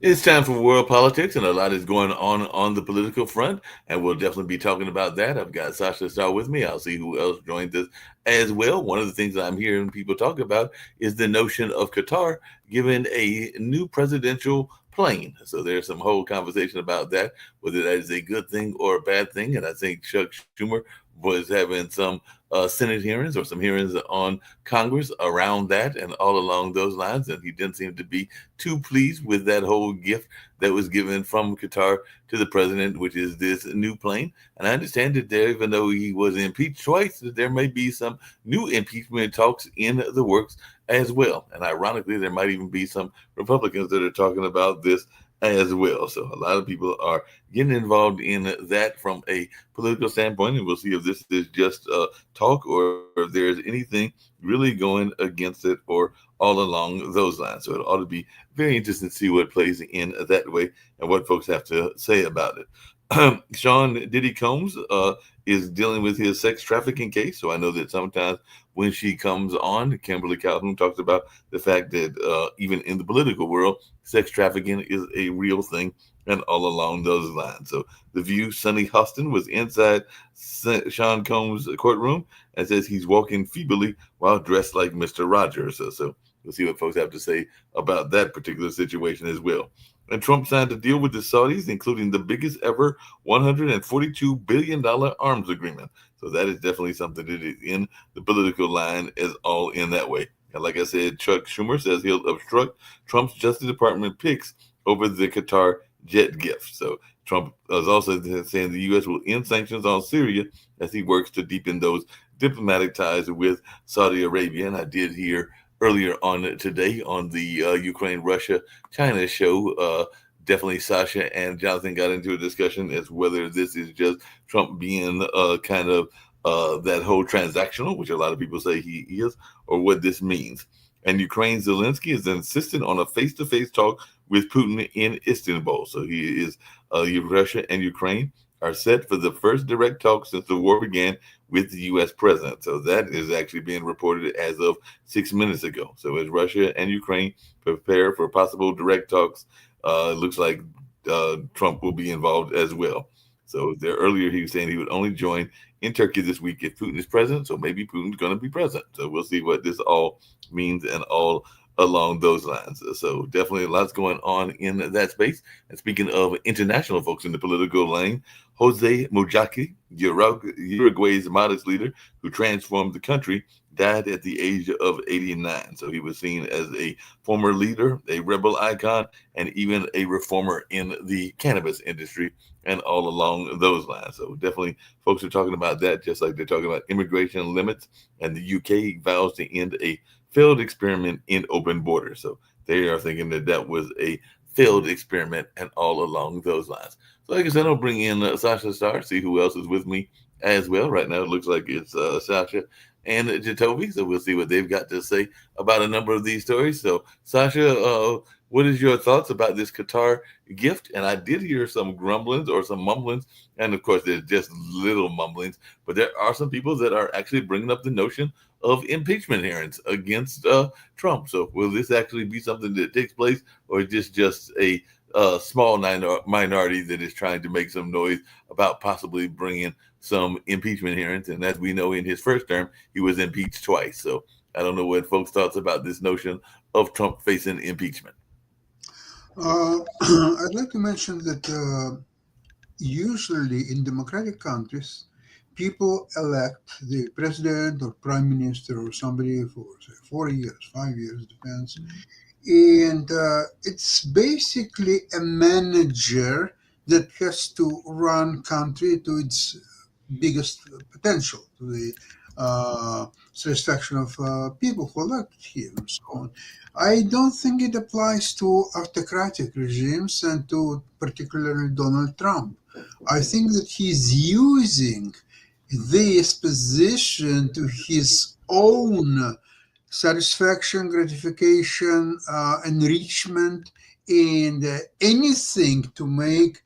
It's time for world politics, and a lot is going on the political front, and we'll definitely be talking about that. I've got Sasha Star with me. I'll see who else joins us as well. One of the things I'm hearing people talk about is the notion of Qatar given a new presidential plane. So there's some whole conversation about that, whether that is a good thing or a bad thing. And I think Chuck Schumer was having some Senate hearings or some hearings on Congress around that and all along those lines, and he didn't seem to be too pleased with that whole gift that was given from Qatar to the president, which is this new plane. And I understand that there, even though he was impeached twice, that there may be some new impeachment talks in the works as well. And ironically, there might even be some Republicans that are talking about this as well. So a lot of people are getting involved in that from a political standpoint, and we'll see if this is just talk or if there's anything really going against it or all along those lines. So it ought to be very interesting to see what plays in that way and what folks have to say about it. Sean Diddy Combs is dealing with his sex trafficking case. So I know that sometimes when she comes on, Kimberly Calhoun talks about the fact that even in the political world, sex trafficking is a real thing and all along those lines. So the View, Sonny Hostin was inside Sean Combs' courtroom and says he's walking feebly while dressed like Mr. Rogers. So we'll see what folks have to say about that particular situation as well. And Trump signed a deal with the Saudis, including the biggest ever $142 billion arms agreement. So that is definitely something that is in the political line as all in that way. And like I said, Chuck Schumer says he'll obstruct Trump's Justice Department picks over the Qatar jet gift. So Trump is also saying the U.S. will end sanctions on Syria as he works to deepen those diplomatic ties with Saudi Arabia. And I did hear earlier on today on the Ukraine Russia China show. Definitely Sasha and Jonathan got into a discussion as whether this is just Trump being kind of that whole transactional, which a lot of people say he is, or what this means. And Ukraine Zelensky is insistent on a face-to-face talk with Putin in Istanbul. So he is Russia and Ukraine are set for the first direct talk since the war began with the U.S. president. So that is actually being reported as of 6 minutes ago. So as Russia and Ukraine prepare for possible direct talks, it looks like Trump will be involved as well. So there earlier he was saying he would only join in Turkey this week if Putin is president. So maybe Putin's going to be president. So we'll see what this all means and all along those lines. So definitely lots going on in that space. And speaking of international folks in the political lane, Jose Mujaki, Uruguay's modest leader who transformed the country, died at the age of 89. So he was seen as a former leader, a rebel icon, and even a reformer in the cannabis industry and all along those lines. So definitely folks are talking about that, just like they're talking about immigration limits, and the UK vows to end a failed experiment in open borders. So they are thinking that that was a failed experiment and all along those lines. So like I said, I'll bring in Sasha Star, see who else is with me as well. Right now, it looks like it's Sasha and Jacoby. So we'll see what they've got to say about a number of these stories. So Sasha, what is your thoughts about this Qatar gift? And I did hear some grumblings or some mumblings, and of course, there's just little mumblings, but there are some people that are actually bringing up the notion of impeachment hearings against Trump. So will this actually be something that takes place, or is this just a small minority that is trying to make some noise about possibly bringing some impeachment hearings? And as we know, in his first term, he was impeached twice. So I don't know what folks' thoughts about this notion of Trump facing impeachment. I'd like to mention that usually in democratic countries, people elect the president or prime minister or somebody for say 4 years, 5 years, depends. And it's basically a manager that has to run country to its biggest potential, to the satisfaction of people who elected him and so on. I don't think it applies to autocratic regimes and to particularly Donald Trump. I think that he's using this position to his own satisfaction, gratification, enrichment, and anything to make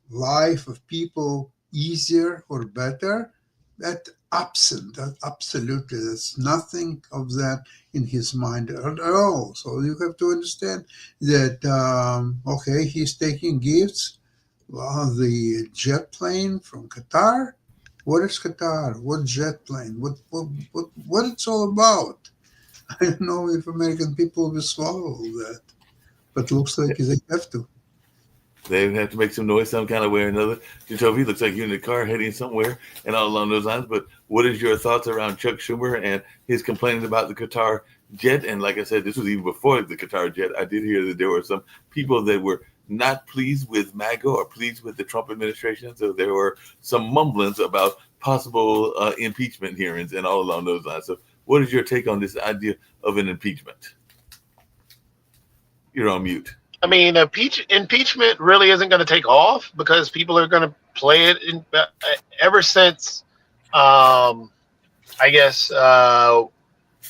life of people easier or better. That absent, that absolutely, there's nothing of that in his mind at all. So you have to understand that, okay, he's taking gifts. Well, the jet plane from Qatar. What is Qatar? What jet plane? What it's all about? I don't know if American people will swallow that, but looks like they have to. They have to make some noise some kind of way or another. Jacoby, looks like you're in the car heading somewhere and all along those lines. But what is your thoughts around Chuck Schumer and his complaining about the Qatar jet? And like I said, this was even before the Qatar jet. I did hear that there were some people that were not pleased with MAGA or pleased with the Trump administration. So there were some mumblings about possible impeachment hearings and all along those lines. So what is your take on this idea of an impeachment? You're on mute. I mean, impeachment really isn't going to take off because people are going to play it ever since. I guess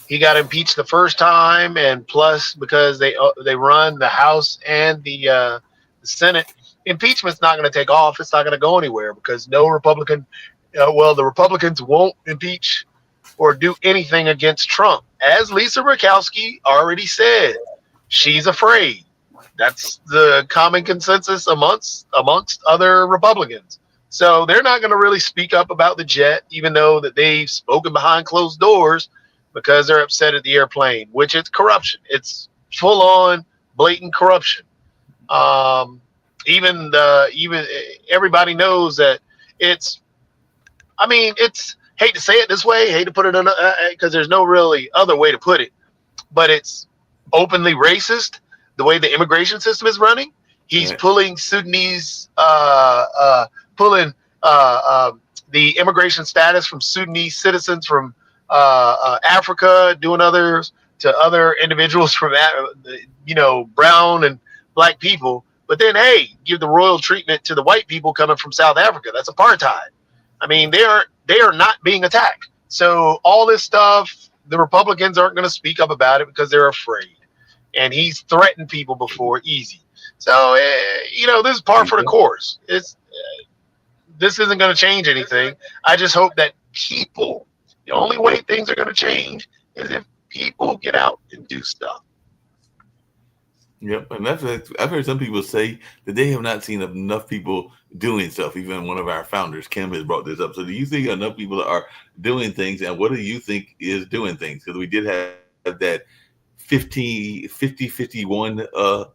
he got impeached the first time, and plus because they run the House and the Senate, impeachment's not going to take off. It's not going to go anywhere because no Republican. The Republicans won't impeach or do anything against Trump, as Lisa Murkowski already said. She's afraid. That's the common consensus amongst other Republicans. So they're not going to really speak up about the jet, even though that they've spoken behind closed doors because they're upset at the airplane, which is corruption. It's full on blatant corruption. Um, even everybody knows that it's. I mean, it's hate to say it this way, hate to put it in because there's no really other way to put it, but it's openly racist the way the immigration system is running. He's Right. pulling Sudanese, pulling the immigration status from Sudanese citizens from Africa, doing others to other individuals from, brown and black people. But then, hey, give the royal treatment to the white people coming from South Africa. That's apartheid. I mean, they are not being attacked. So all this stuff, the Republicans aren't going to speak up about it because they're afraid. And he's threatened people before, easy. So this is par for the course. This isn't going to change anything. I just hope that people, the only way things are going to change is if people get out and do stuff. Yep, and I've heard some people say that they have not seen enough people doing stuff. Even one of our founders, Kim, has brought this up. So, do you think enough people are doing things, and what do you think is doing things? Because we did have that 51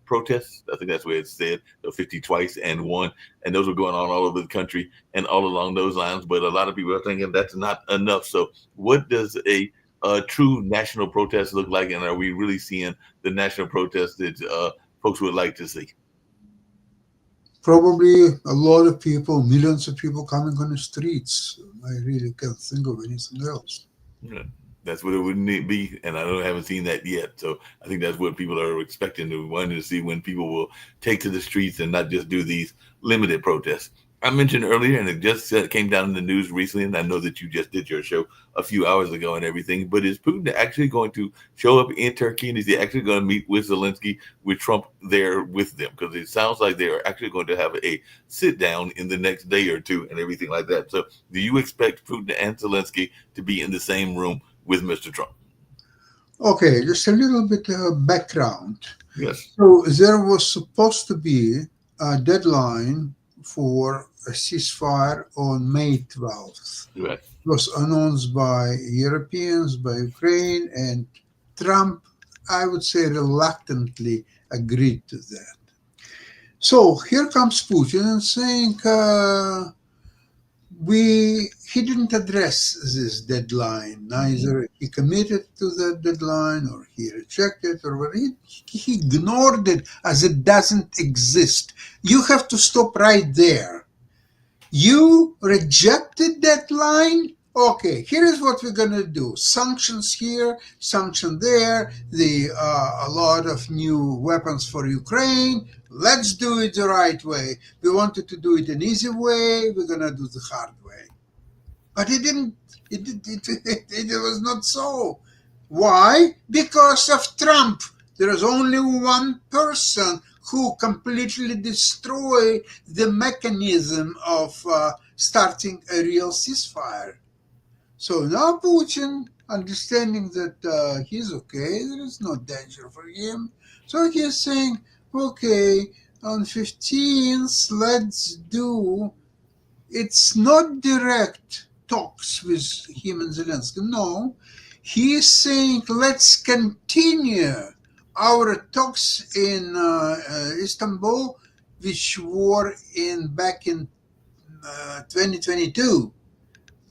protests. I think that's where it said, 50 twice and one, and those were going on all over the country and all along those lines. But a lot of people are thinking that's not enough. So, what does a true national protest look like, and are we really seeing the national protest that folks would like to see? Probably a lot of people, millions of people coming on the streets. I really can't think of anything else. Yeah, that's what it would need be, and haven't seen that yet. So I think that's what people are expecting to wanting to see when people will take to the streets and not just do these limited protests. I mentioned earlier, and it just came down in the news recently, and I know that you just did your show a few hours ago and everything, but is Putin actually going to show up in Turkey, and is he actually going to meet with Zelensky, with Trump there with them? Because it sounds like they are actually going to have a sit down in the next day or two and everything like that. So do you expect Putin and Zelensky to be in the same room with Mr. Trump? Okay, just a little bit of background. Yes. So there was supposed to be a deadline for a ceasefire on May 12th. Right. It was announced by Europeans, by Ukraine, and Trump, I would say, reluctantly agreed to that. So here comes Putin and saying he didn't address this deadline. Neither he committed to the deadline or he rejected or whatever. He ignored it as it doesn't exist. You have to stop right there. You rejected that line? Okay, here is what we're going to do. Sanctions here, sanction there, a lot of new weapons for Ukraine. Let's do it the right way. We wanted to do it an easy way. We're going to do the hard way. But it didn't. It was not so. Why? Because of Trump. There is only one person who completely destroyed the mechanism of starting a real ceasefire. So now Putin, understanding that he's okay, there is no danger for him, so he's saying, okay, on 15th, let's do. It's not direct talks with him and Zelensky. No, he is saying let's continue our talks in Istanbul, which were in back in 2022,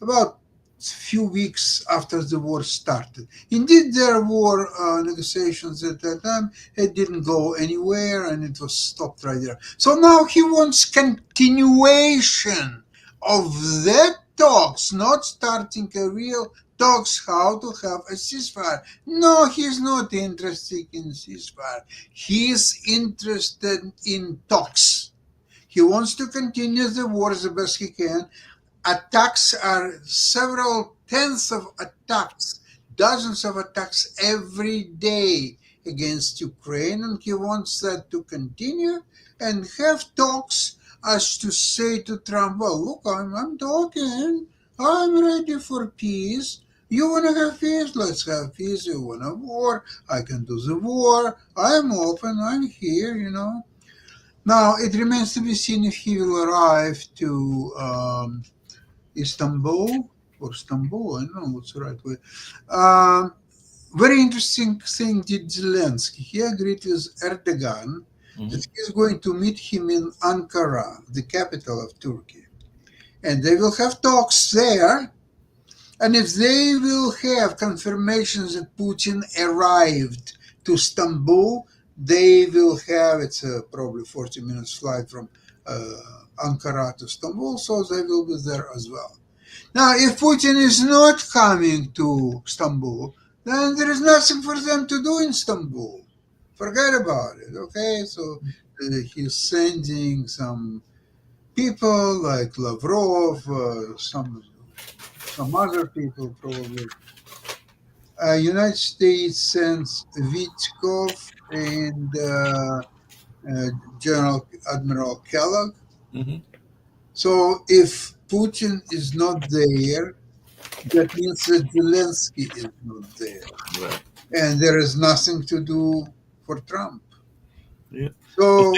about a few weeks after the war started. Indeed, there were negotiations at that time. It didn't go anywhere, and it was stopped right there. So now he wants continuation of that talks, not starting a real talks how to have a ceasefire. No, he's not interested in ceasefire. He's interested in talks. He wants to continue the war the best he can. Attacks are several tens of attacks, dozens of attacks every day against Ukraine, and he wants that to continue and have talks as to say to Trump, well, look, I'm talking, I'm ready for peace. You want to have peace? Let's have peace. You want a war? I can do the war. I'm open. I'm here. Now, it remains to be seen if he will arrive to Istanbul or Istanbul, I don't know what's the right way. Um, Very interesting thing did Zelensky. He agreed with Erdogan that he's going to meet him in Ankara, the capital of Turkey. And they will have talks there. And if they will have confirmations that Putin arrived to Istanbul, they will have, it's probably 40 minutes flight from Ankara to Istanbul, so they will be there as well. Now, if Putin is not coming to Istanbul, then there is nothing for them to do in Istanbul. Forget about it, okay? So he's sending some people like Lavrov, some other people probably. United States sends Vitkov and General Admiral Kellogg. Mm-hmm. So if Putin is not there, that means that Zelensky is not there. Right. And there is nothing to do for Trump. Yeah. So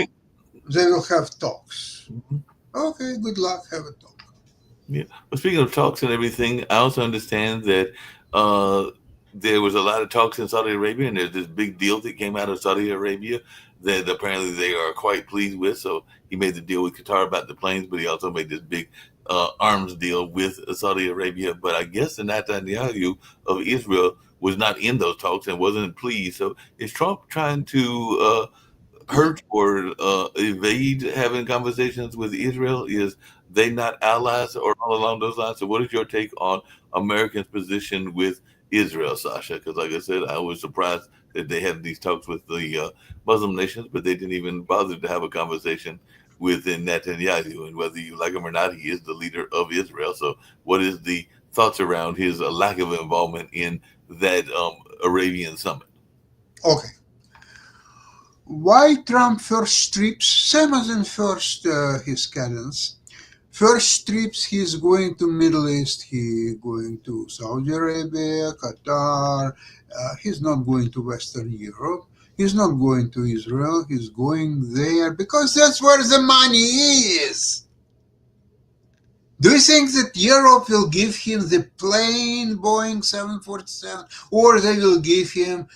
they will have talks. Mm-hmm. Okay, good luck, have a talk. Yeah. Well, speaking of talks and everything, I also understand that there was a lot of talks in Saudi Arabia, and there's this big deal that came out of Saudi Arabia that apparently they are quite pleased with. So he made the deal with Qatar about the planes, but he also made this big arms deal with Saudi Arabia. But I guess the Netanyahu of Israel was not in those talks and wasn't pleased. So is Trump trying to hurt or evade having conversations with Israel? Is they not allies or all along those lines? So what is your take on Americans' position with Israel, Sasha? Because like I said, I was surprised that they had these talks with the Muslim nations, but they didn't even bother to have a conversation with Netanyahu. And whether you like him or not, he is the leader of Israel. So what is the thoughts around his lack of involvement in that Arabian summit? Okay. Why Trump first trips, same as in first his cadence, first trips he's going to Middle East, he going to Saudi Arabia, Qatar, he's not going to Western Europe, he's not going to Israel, he's going there because that's where the money is. Do you think that Europe will give him the plain Boeing 747 or they will give him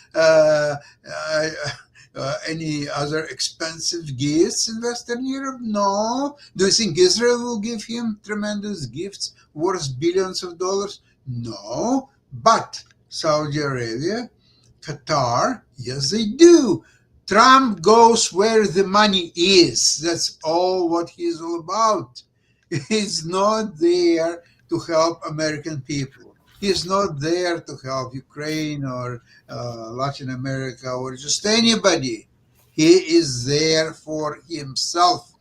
any other expensive gifts in Western Europe? No. Do you think Israel will give him tremendous gifts worth billions of dollars? No. But Saudi Arabia, Qatar, yes, they do. Trump goes where the money is. That's all what he's all about. He's not there to help American people. He's not there to help Ukraine or Latin America or just anybody. He is there for himself.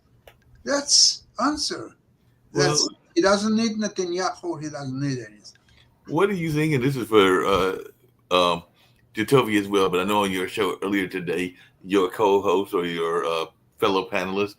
That's answer. That's he doesn't need Netanyahu. He doesn't need anything. What do you think? And this is for Jatovia as well. But I know on your show earlier today, your co-host or your fellow panelist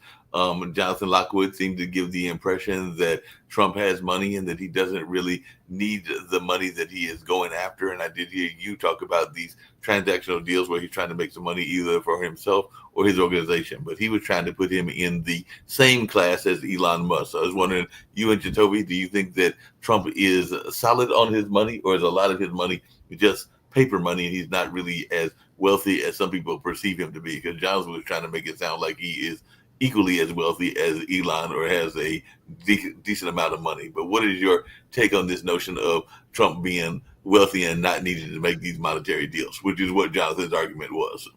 Jonathan Lockwood seemed to give the impression that Trump has money and that he doesn't really need the money that he is going after. And I did hear you talk about these transactional deals where he's trying to make some money either for himself or his organization. But he was trying to put him in the same class as Elon Musk. So I was wondering, you and Jacoby, do you think that Trump is solid on his money, or is a lot of his money just paper money and he's not really as wealthy as some people perceive him to be? Because Johnson was trying to make it sound like he is equally as wealthy as Elon or has a decent amount of money. But what is your take on this notion of Trump being wealthy and not needing to make these monetary deals, which is what Jonathan's argument was?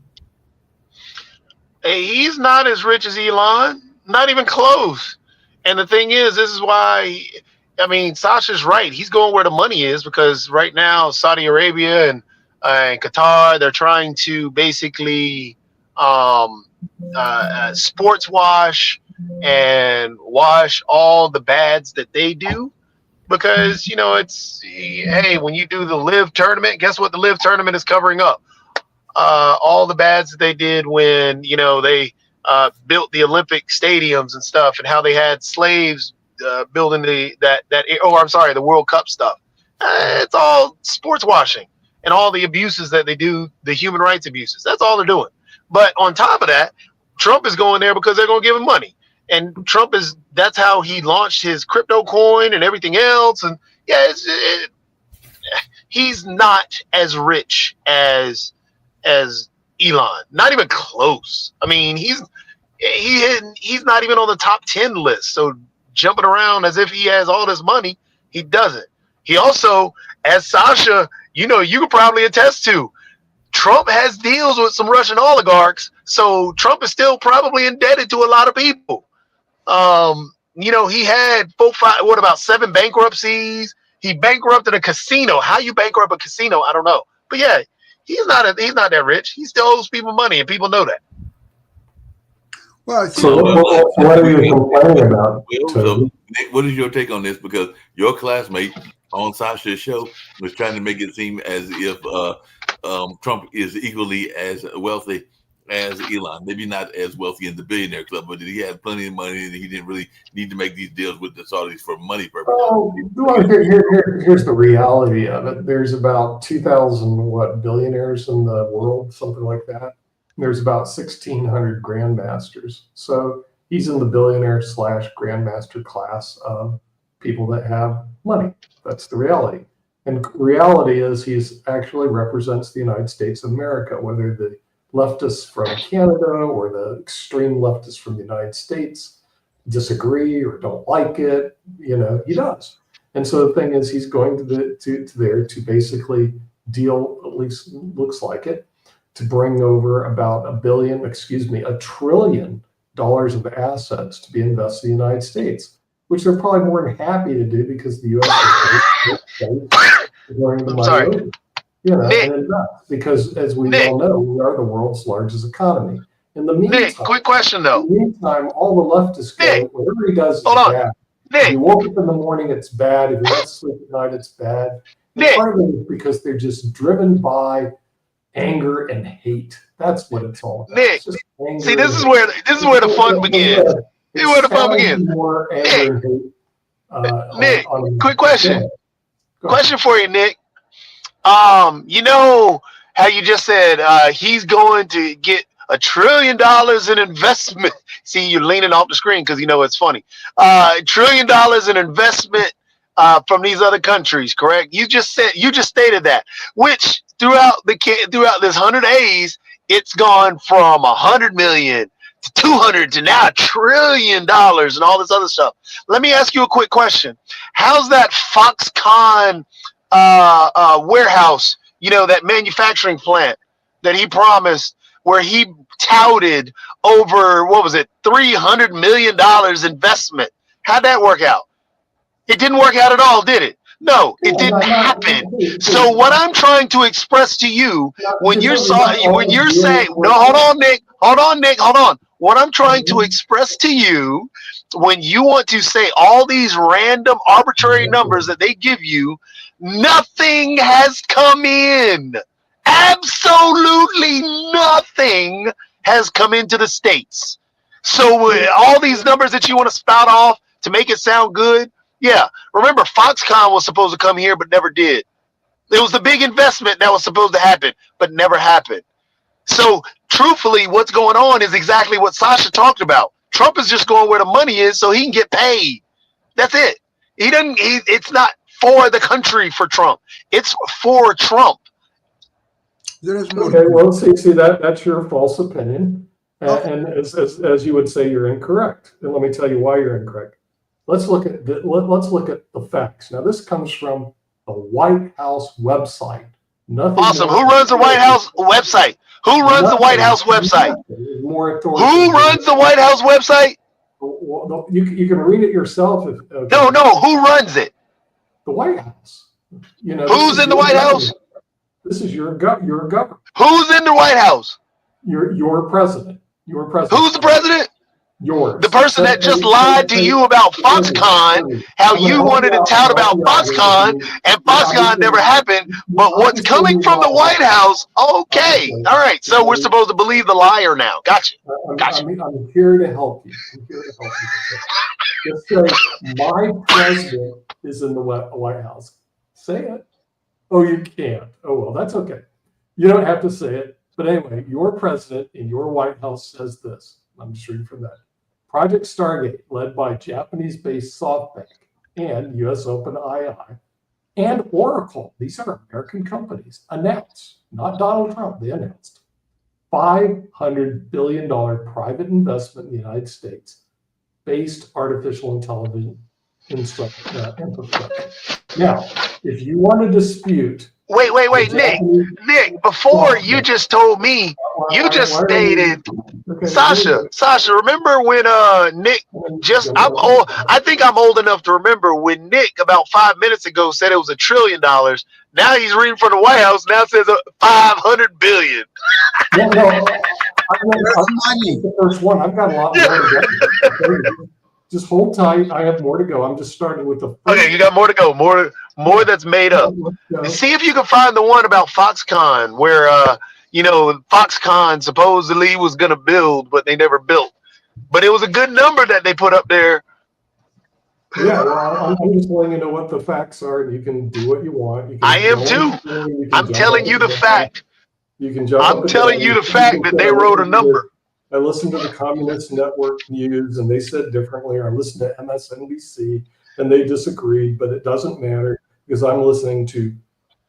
Hey, he's not as rich as Elon, not even close. And the thing is, this is why, I mean, Sasha's right. He's going where the money is, because right now Saudi Arabia and Qatar, they're trying to basically sports wash and wash all the bads that they do, because it's, hey, when you do the live tournament, guess what the live tournament is covering up? All the bads that they did when they built the Olympic stadiums and stuff, and how they had slaves building the World Cup stuff. It's all sports washing and all the abuses that they do, the human rights abuses. That's all they're doing. But on top of that, Trump is going there because they're going to give him money. And that's how he launched his crypto coin and everything else. And yeah, he's not as rich as Elon, not even close. I mean, he's not even on the top 10 list. So jumping around as if he has all this money, he doesn't. He also, as Sasha, you could probably attest to, Trump has deals with some Russian oligarchs, so Trump is still probably indebted to a lot of people. He had 7 bankruptcies. He bankrupted a casino. How you bankrupt a casino, I don't know. But yeah, he's not that rich. He still owes people money, and people know that. Well, I think So what are you complaining about? So, Nick, what is your take on this? Because your classmate on Sasha's show was trying to make it seem as if Trump is equally as wealthy as Elon. Maybe not as wealthy in the billionaire club, but he had plenty of money and he didn't really need to make these deals with the Saudis for money purposes. Well, here's the reality of it. There's about 2,000 billionaires in the world, something like that. There's about 1,600 grandmasters. So he's in the billionaire / grandmaster class of people that have money. That's the reality. And reality is he's actually represents the United States of America, whether the leftists from Canada or the extreme leftists from the United States disagree or don't like it, he does. And so the thing is, he's going to there to basically deal, at least looks like it, to bring over about $1 trillion of assets to be invested in the United States, which they're probably more than happy to do because the U.S. is going the money over. And because as we all know, we are the world's largest economy. In the meantime, Nick, quick question though. In the meantime, all the leftists go, whatever he does is bad. Nick. If you woke up in the morning, it's bad. If you went to sleep at night, it's bad. Nick. Part of it is because they're just driven by anger and hate. That's what it's all about. Nick, see, this is where the fun begins. This is where the fun begins. More anger and hate, Nick, quick question. Question for you, Nick. You know how you just said he's going to get $1 trillion in investment. See, you're leaning off the screen because it's funny. $1 trillion in investment from these other countries, correct? You just stated that. Which throughout this 100 days, it's gone from 100 million to 200 to now $1 trillion and all this other stuff. Let me ask you a quick question. How's that Foxconn warehouse, that manufacturing plant that he promised, where he touted over, $300 million investment? How'd that work out? It didn't work out at all, did it? No, it didn't happen. So what I'm trying to express to you, when you're saying, no, hold on, Nick. What I'm trying to express to you, when you want to say all these random arbitrary numbers that they give you, nothing has come in. Absolutely nothing has come into the States. So all these numbers that you want to spout off to make it sound good, yeah. Remember, Foxconn was supposed to come here but never did. It was the big investment that was supposed to happen but never happened. So truthfully, what's going on is exactly what Sasha talked about. Trump is just going where the money is so he can get paid. That's it. He doesn't. It's not for the country for Trump. It's for Trump. There is more. Okay, well, see that's your false opinion, and as you would say, you're incorrect. And let me tell you why you're incorrect. Let's look at the facts. Now, this comes from the White House website. Nothing. Awesome. Who runs the White House website? Who runs the White House website? More Who runs the White House website? Well, you can read it yourself. No. Who runs it? The White House. You know. Who's in the White House? This is your government. Who's in the White House? Your president. Your president. Who's the president? Yours. The person that just lied to you about Foxconn, how you wanted to tout about Foxconn, and Foxconn never happened. But what's coming from the White House? Okay. All right. So we're supposed to believe the liar now. Gotcha. I'm here to help you. Just say, my president is in the White House. Say it. Oh, you can't. Oh, well, that's okay. You don't have to say it. But anyway, your president in your White House says this. I'm just reading from that. Project Stargate, led by Japanese-based SoftBank and US OpenAI and Oracle, these are American companies, announced, not Donald Trump, they announced, $500 billion private investment in the United States based artificial intelligence infrastructure. Now, if you want to dispute... Wait, Nick, before you just told me, you just stated... Okay, Sasha, remember when Nick I'm old, I think I'm old enough to remember when Nick about 5 minutes ago said it was $1 trillion. Now he's reading from the White House. Now it says 500 billion. No, I'm the first one. I've got a lot more to go. Just hold tight. I have more to go. I'm just starting with the first. Okay, you got more to go. More that's made up. See if you can find the one about Foxconn where Foxconn supposedly was going to build, but they never built. But it was a good number that they put up there. Yeah, well, I'm just letting you know what the facts are, and you can do what you want. I am too. I'm telling you the fact. You can jump. I'm telling you the fact that they wrote a number. I listened to the Communist Network News, and they said differently. Or I listened to MSNBC, and they disagreed, but it doesn't matter because I'm listening to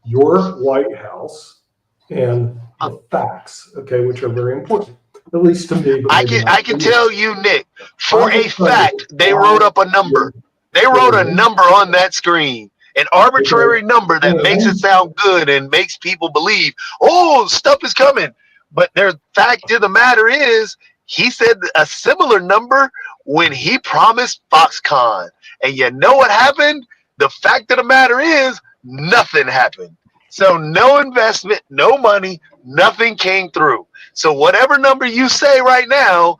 your White House and the facts, okay, which are very important, at least to me. But I can tell you, Nick, for a fact, they wrote up a number. They wrote a number on that screen, an arbitrary number that makes it sound good and makes people believe, oh, stuff is coming. But the fact of the matter is, he said a similar number when he promised Foxconn. And you know what happened? The fact of the matter is, nothing happened. So no investment, no money, nothing came through. So whatever number you say right now,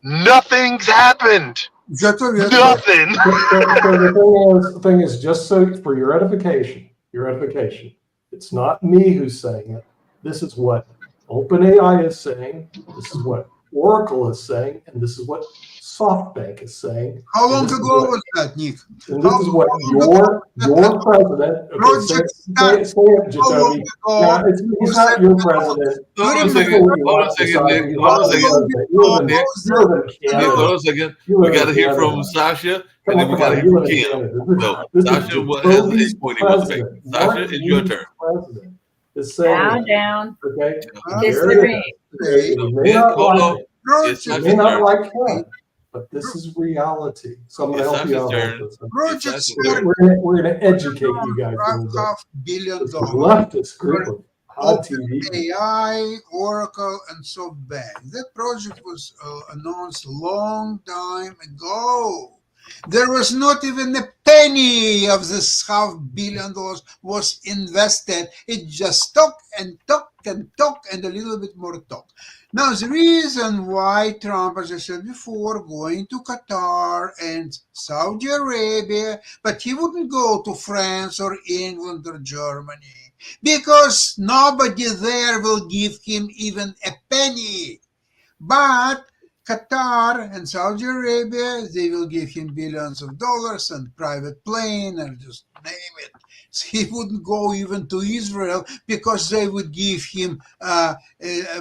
nothing's happened. Nothing. The thing is, just so for your edification, it's not me who's saying it. This is what OpenAI is saying. This is what Oracle is saying, and this is what SoftBank is saying. How long ago was that, Nick? And this is what your president. Okay, say it, Jacoby. He's not your president. Hold on a second. We got to hear from Sasha, and then we got to hear from Kim. So, Sasha, what has his point he wants to make? Sasha, it's your turn. Down. Okay. Disagree. You may not like him, but this is reality. So I'm going to help you out with this. We're going to educate you guys. $500 billion. Leftist group of AI, Oracle, and SoftBank. That project was announced a long time ago. There was not even a penny of this $500 million was invested. It just talk and talk and talk and a little bit more talk. Now, the reason why Trump, as I said before, going to Qatar and Saudi Arabia, but he wouldn't go to France or England or Germany, because nobody there will give him even a penny. But Qatar and Saudi Arabia, they will give him billions of dollars and private plane and just name it. So he wouldn't go even to Israel because they would give him a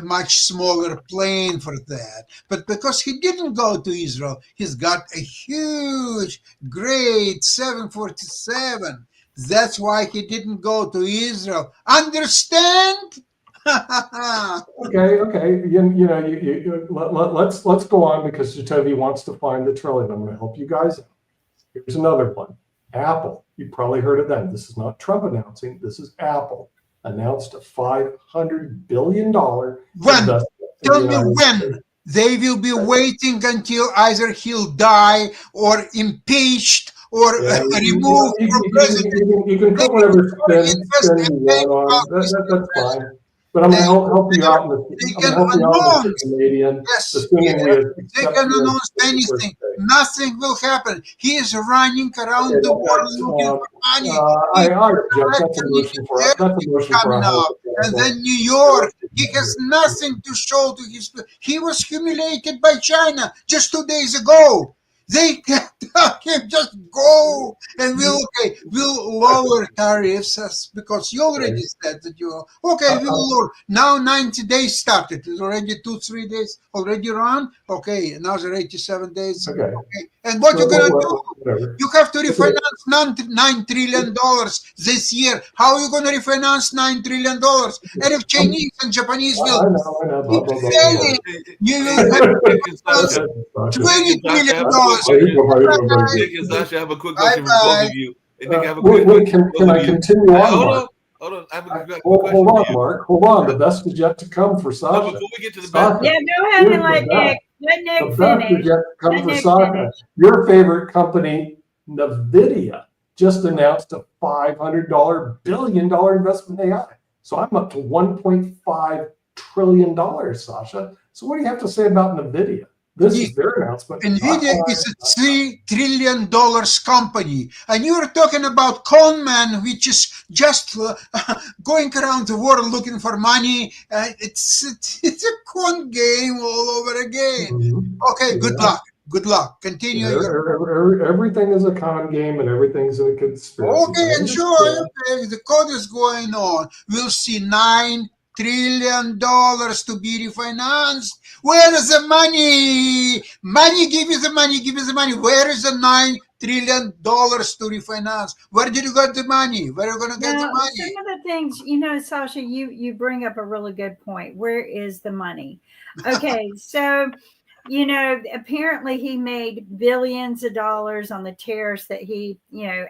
much smaller plane for that. But because he didn't go to Israel, he's got a huge, great 747. That's why he didn't go to Israel. Understand? Okay. Let's go on because Jatovi wants to find the trillion. I'm going to help you guys out. Here's another one. Apple. You probably heard of them. This is not Trump announcing. This is Apple announced a $500 billion When? investment. Tell me when. They will be waiting until either he'll die or impeached or removed from president. You can put whatever spin you want on. That's fine. But I'm going to help you out with the Canadian. Yes, they can announce anything. Nothing will happen. He is running around the world looking for money. That's a motion for a and then New York, he has nothing to show to his. He was humiliated by China just 2 days ago. They can tell him just go and we'll lower tariffs because you already said that you we'll lower. Now 90 days started. It's already 2-3 days already run. Okay, now there are 87 days. Okay. And what you're gonna do? Whatever. You have to refinance $9 trillion this year. How are you gonna refinance $9 trillion? And if Chinese and Japanese will failing, you will have $20 trillion. Sasha, I have a quick question for both of you. Can I continue on? Hold on. Hold on, Mark. Hold on. The best is yet to come for Sasha. Before we get to the best, yeah, go ahead and let Nick finish. The best is yet to come for Sasha. Your favorite company, NVIDIA, just announced a $500 billion investment in AI. So I'm up to $1.5 trillion, Sasha. So what do you have to say about NVIDIA? This is their announcement. NVIDIA is a $3 trillion company. And you were talking about Conman, which is just going around the world looking for money. It's a con game all over again. Mm-hmm. Okay, good luck. Continue. Everything is a con game and everything's a conspiracy. Okay, and sure. Okay, the code is going on. We'll see $9 trillion to be refinanced. Where is the money? Give me the money. Where is the $9 trillion to refinance? Where did you get the money? Where are you going to get the money? Some of the things, Sasha, you bring up a really good point. Where is the money? Okay, so, apparently he made billions of dollars on the tariffs that he,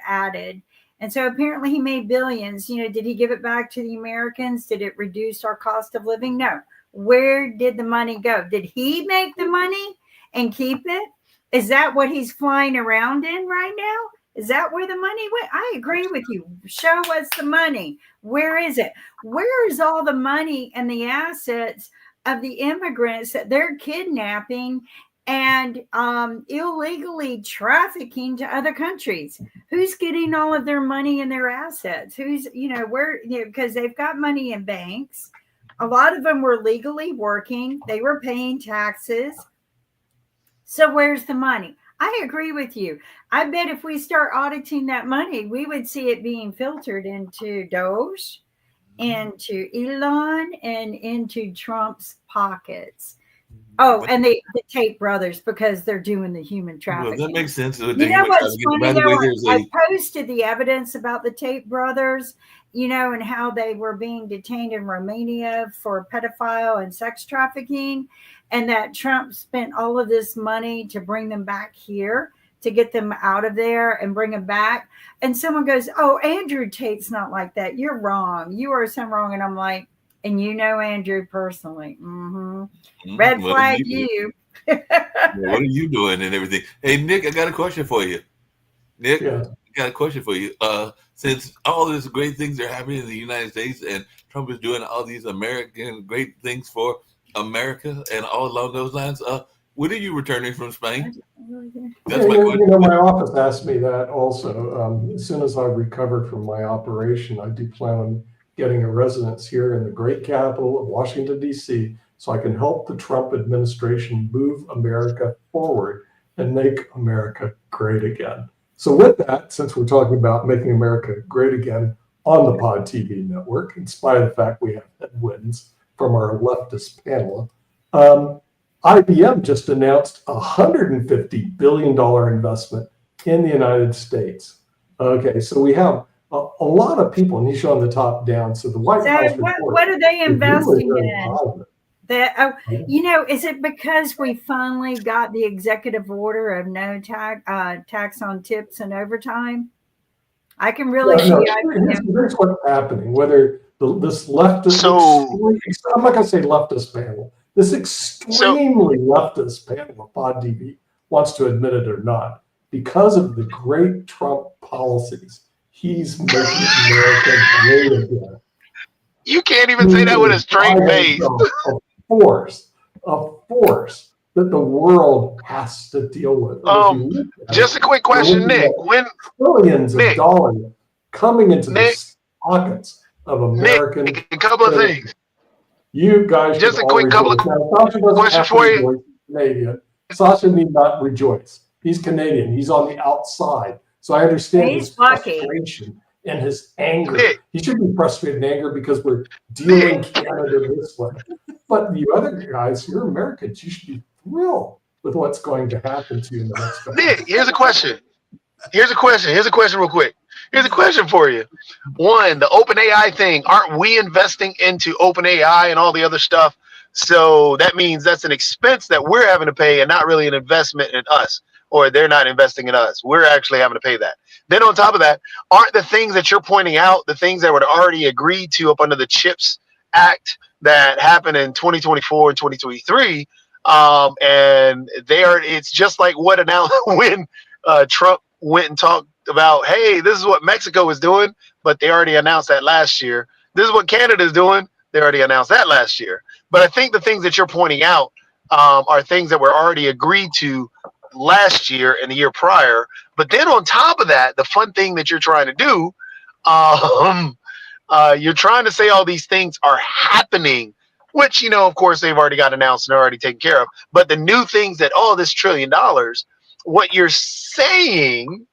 added. And so apparently he made billions. Did he give it back to the Americans? Did it reduce our cost of living? No. Where did the money go? Did he make the money and keep it? Is that what he's flying around in right now? Is that where the money went? I agree with you. Show us the money. Where is it? Where is all the money and the assets of the immigrants that they're kidnapping and illegally trafficking to other countries? Who's getting all of their money and their assets? Who's, because they've got money in banks. A lot of them were legally working. They were paying taxes. So where's the money? I agree with you. I bet if we start auditing that money, we would see it being filtered into Doge, into Elon, and into Trump's pockets. Oh, and the Tate brothers, because they're doing the human trafficking. Well, that makes sense. You know what's funny, though? I posted the evidence about the Tate brothers, and how they were being detained in Romania for pedophile and sex trafficking, and that Trump spent all of this money to bring them back here, to get them out of there and bring them back. And someone goes, "Oh, Andrew Tate's not like that. You're wrong. You are so wrong." And I'm like, and Andrew personally. Mm-hmm. Red flag you. What are you doing and everything? Hey, Nick, I got a question for you. Nick, I got a question for you. Since all these great things are happening in the United States and Trump is doing all these American great things for America and all along those lines, when are you returning from Spain? That's my question. My office asked me that also. As soon as I recovered from my operation, I do plan on getting a residence here in the great capital of Washington, D.C., so I can help the Trump administration move America forward and make America great again. So with that, since we're talking about making America great again on the Pod TV network, in spite of the fact we have headwinds from our leftist panel, IBM just announced $150 billion investment in the United States. Okay, so we have a lot of people, and you show on the top down. So the White House report, what are they investing in? positive. Is it because we finally got the executive order of no tax on tips and overtime? I can really see. Here's what's happening. Whether this leftist, I'm not going to say leftist panel, this extremely leftist panel of Pod TV wants to admit it or not, because of the great Trump policies, he's making America great again. You can't even say that with a straight face. A force that the world has to deal with. Just a quick question, Nick. When trillions of dollars coming into the pockets of American, Nick, a couple of things. You guys, just a quick couple of questions for you. Canadian. Sasha need not rejoice. He's Canadian. He's on the outside, so I understand his frustration and his anger. Nick. He should be frustrated and angry because we're dealing Canada this way. But you other guys, you're Americans. You should be thrilled with what's going to happen to you in the next couple. Nick, here's a question. Here's a question real quick. Here's a question for you. One, the OpenAI thing, aren't we investing into OpenAI and all the other stuff? So that means that's an expense that we're having to pay and not really an investment in us, or they're not investing in us. We're actually having to pay that. Then on top of that, aren't the things that you're pointing out the things that were already agreed to up under the CHIPS Act that happened in 2024 and 2023? And it's just like what announced when Trump went and talked about, hey, this is what Mexico is doing, but they already announced that last year. This is what Canada is doing. They already announced that last year. But I think the things that you're pointing out are things that were already agreed to last year and the year prior. But then on top of that, the fun thing that you're trying to do, you're trying to say all these things are happening, which, of course, they've already got announced and already taken care of. But the new things that, this $1 trillion, what you're saying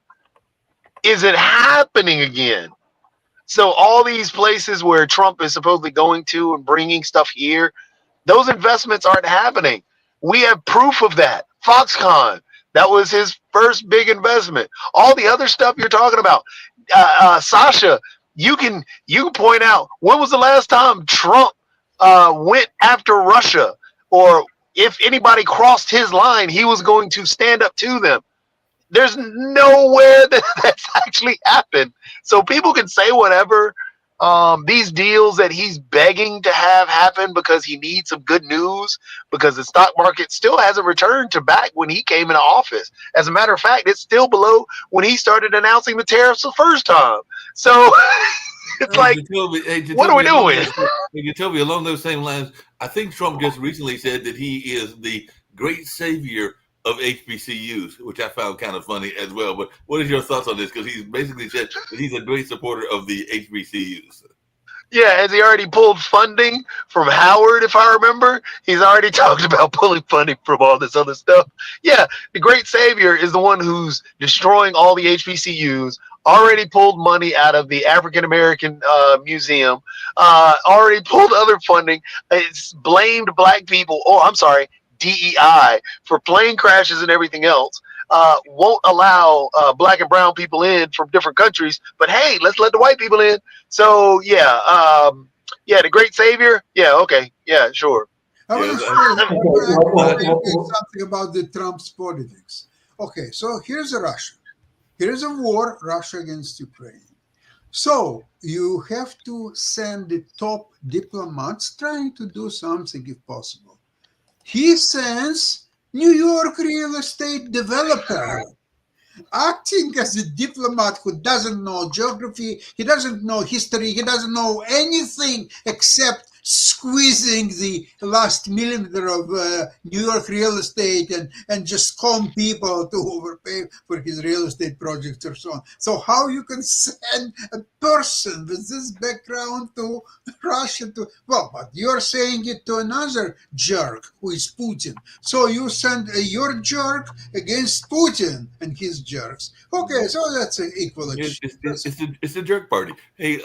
is it happening again? So all these places where Trump is supposedly going to and bringing stuff here, those investments aren't happening. We have proof of that. Foxconn, that was his first big investment. All the other stuff you're talking about, Sasha, you can point out, when was the last time Trump went after Russia, or if anybody crossed his line, he was going to stand up to them? There's nowhere that's actually happened. So people can say whatever. These deals that he's begging to have happen because he needs some good news, because the stock market still hasn't returned to back when he came into office. As a matter of fact, it's still below when he started announcing the tariffs the first time. So it's like, what are we doing? Jacoby, along those same lines, I think Trump just recently said that he is the great savior of HBCUs, which I found kind of funny as well. But what is your thoughts on this? Because he's basically said that he's a great supporter of the HBCUs. Yeah, has he already pulled funding from Howard, if I remember? He's already talked about pulling funding from all this other stuff. Yeah, the great savior is the one who's destroying all the HBCUs, already pulled money out of the African American Museum, already pulled other funding. It's blamed black people. DEI for plane crashes and everything else, won't allow black and brown people in from different countries, but hey, let's let the white people in. So the great savior. Yeah. Okay. Yeah, sure. I want to say something about the Trump's politics. Okay. So here's Russia. Here's a war, Russia against Ukraine. So you have to send the top diplomats trying to do something if possible. He sends New York real estate developer acting as a diplomat who doesn't know geography, he doesn't know history, he doesn't know anything except squeezing the last millimeter of New York real estate and just con people to overpay for his real estate projects or so on. So how you can send a person with this background to Russia but you're saying it to another jerk who is Putin. So you send your jerk against Putin and his jerks. Okay, so that's an equal exchange. It's a jerk party. Hey,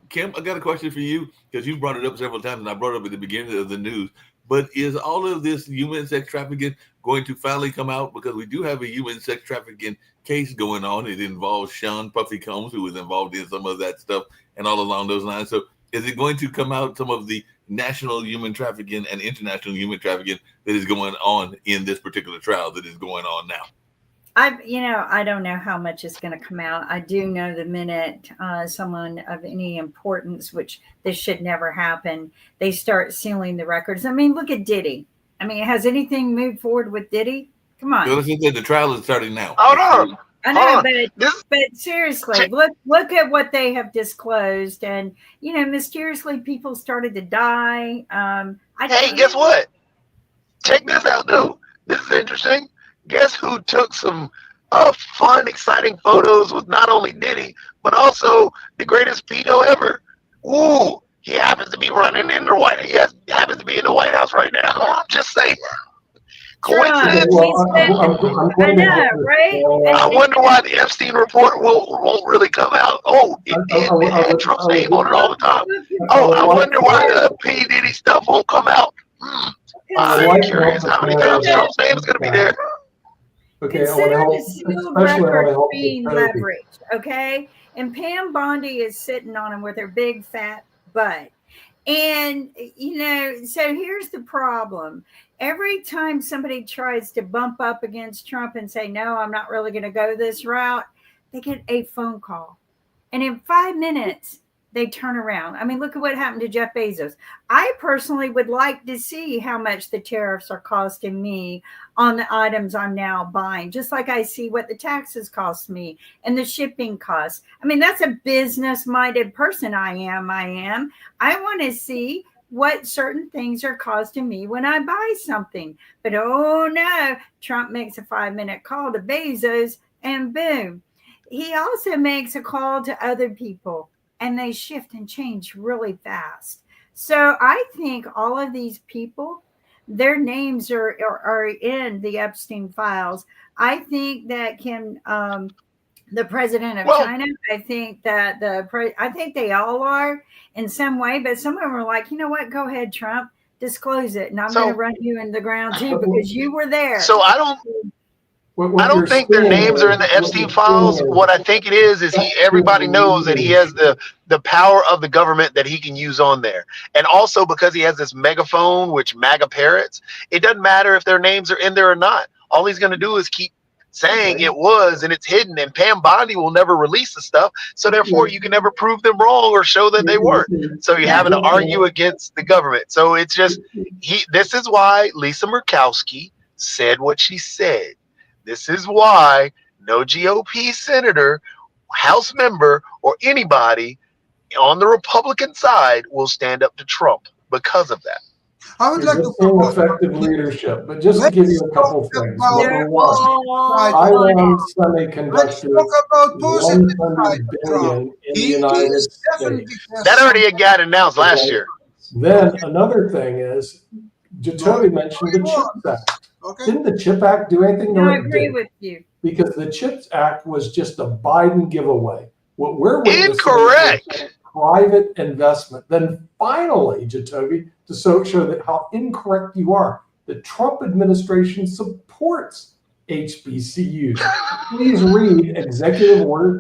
Kim, I got a question for you because you brought it up several times, and I brought it up at the beginning of the news. But is all of this human sex trafficking going to finally come out? Because we do have a human sex trafficking case going on. It involves Sean Puffy Combs, who was involved in some of that stuff and all along those lines. So is it going to come out, some of the national human trafficking and international human trafficking that is going on in this particular trial that is going on now? I don't know how much is going to come out. I do know the minute someone of any importance, which this should never happen, they start sealing the records. I mean, look at Diddy. I mean, has anything moved forward with Diddy? Come on. The trial is starting now. Hold on. I know, but seriously, look at what they have disclosed, and mysteriously people started to die. Hey, guess what? Check this out, dude. This is interesting. Guess who took some fun, exciting photos with not only Diddy, but also the greatest pedo ever? Ooh, he happens to be running in the White House. He happens to be in the White House right now. I'm just saying. Coincidence? I know, right? I wonder why the Epstein report won't really come out. Oh, it had Trump's name on it all the time. Oh, I wonder why the P. Diddy stuff won't come out. I'm curious how many times Trump's name is going to be there. Okay, consider the sealed records being leveraged, okay? And Pam Bondi is sitting on him with her big fat butt. And, so here's the problem. Every time somebody tries to bump up against Trump and say, no, I'm not really going to go this route, they get a phone call. And in 5 minutes, they turn around. I mean, look at what happened to Jeff Bezos. I personally would like to see how much the tariffs are costing me on the items I'm now buying, just like I see what the taxes cost me and the shipping costs. I mean, that's a business-minded person I am. I want to see what certain things are costing me when I buy something. But oh no, Trump makes a 5-minute call to Bezos and boom. He also makes a call to other people and they shift and change really fast. So I think all of these people, their names are in the Epstein files. I think that the president of China, I think that I think they all are in some way, but some of them are like, you know what, go ahead, Trump, disclose it. And I'm going to run you in the ground too, because you were there. So I don't think their names are in the Epstein files. What I think it is everybody knows that he has the power of the government that he can use on there. And also because he has this megaphone, which MAGA parrots, it doesn't matter if their names are in there or not. All he's going to do is keep saying it was, and it's hidden, and Pam Bondi will never release the stuff. So therefore you can never prove them wrong or show that they weren't. So you're having to argue against the government. So it's just, this is why Lisa Murkowski said what she said. This is why no GOP senator, House member, or anybody on the Republican side will stand up to Trump because of that. I would like to effective leadership, but just to give you a couple things. Number one, Taiwan Semiconductor, $100 billion in the United States. That already got announced last year. Then another thing is, Jacoby mentioned the CHIPS Act. Okay. Didn't the CHIPS Act do anything? No, I agree with you. Because the CHIPS Act was just a Biden giveaway. What we're witnessing incorrect. Private investment. Then finally, Jacoby, to show that how incorrect you are, the Trump administration supports HBCUs. Please read executive order.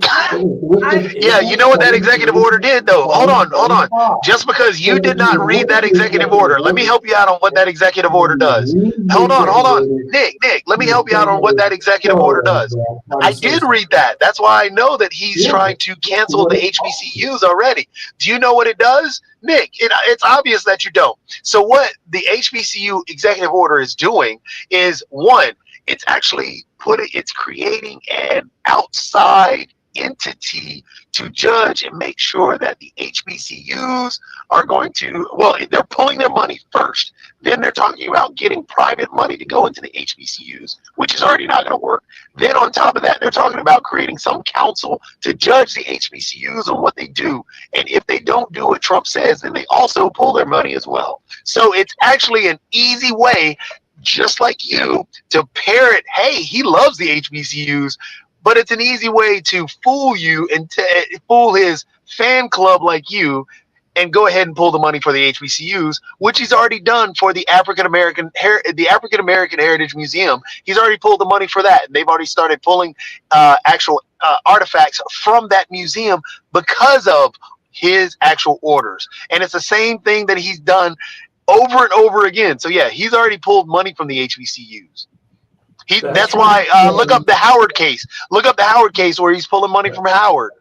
Yeah, you know what that executive order did, though? Hold on. Just because you did not read that executive order, let me help you out on what that executive order does. Hold on. Nick, let me help you out on what that executive order does. I did read that. That's why I know that he's trying to cancel the HBCUs already. Do you know what it does? Nick, it's obvious that you don't. So what the HBCU executive order is doing is, one, it's actually it's creating an outside entity to judge and make sure that the HBCUs are going to, well, they're pulling their money first. Then they're talking about getting private money to go into the HBCUs, which is already not going to work. Then on top of that, they're talking about creating some council to judge the HBCUs on what they do. And if they don't do what Trump says, then they also pull their money as well. So it's actually an easy way, just like you, to parrot, hey, he loves the HBCUs, but it's an easy way to fool you and to fool his fan club like you and go ahead and pull the money for the HBCUs, which he's already done for the African American Heritage Museum. He's already pulled the money for that. They've already started pulling actual artifacts from that museum because of his actual orders. And it's the same thing that he's done over and over again. So yeah, he's already pulled money from the HBCUs. That's why look up the Howard case. Look up the Howard case where he's pulling money from Howard.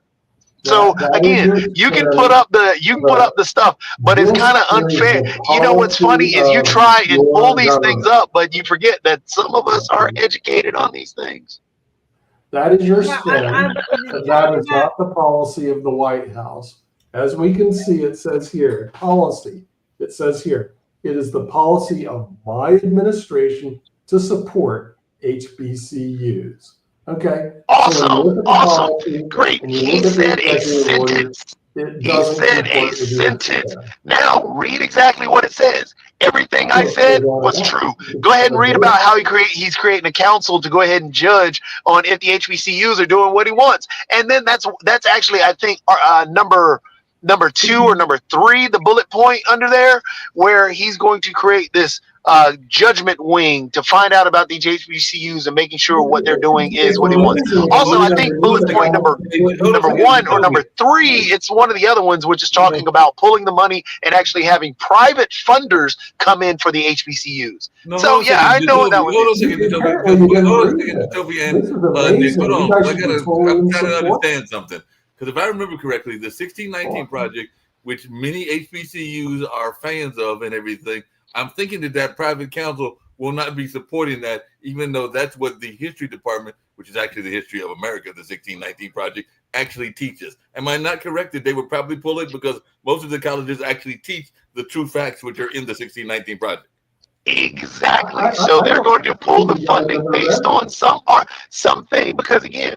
So again, you can put up the stuff, but it's kind of unfair. You know what's funny is you try and pull these things up, but you forget that some of us are educated on these things. That is your spin. That is not the policy of the White House. As we can see, it says here, policy. It says here, it is the policy of my administration to support HBCUs. Okay. Awesome. Awesome. Great. He said a sentence. He said a sentence. Now read exactly what it says. Everything I said was true. Go ahead and read about how he's creating a council to go ahead and judge on if the HBCUs are doing what he wants. And then that's actually, I think, number 2 or number 3, the bullet point under there, where he's going to create this judgment wing to find out about these HBCUs and making sure what they're doing is what he wants. Also, I think bullet point number 1 or number 3, it's one of the other ones, which is talking about pulling the money and actually having private funders come in for the HBCUs. No, so yeah, I know what that was. Hold on a second, Toby, and Nick, hold on. I'm trying to understand something. Because if I remember correctly, the 1619 project, which many HBCUs are fans of and everything, I'm thinking that private council will not be supporting that, even though that's what the history department, which is actually the history of America, the 1619 project, actually teaches. Am I not correct that they would probably pull it because most of the colleges actually teach the true facts which are in the 1619 project? Exactly. So they're going to pull the funding based on something, because again,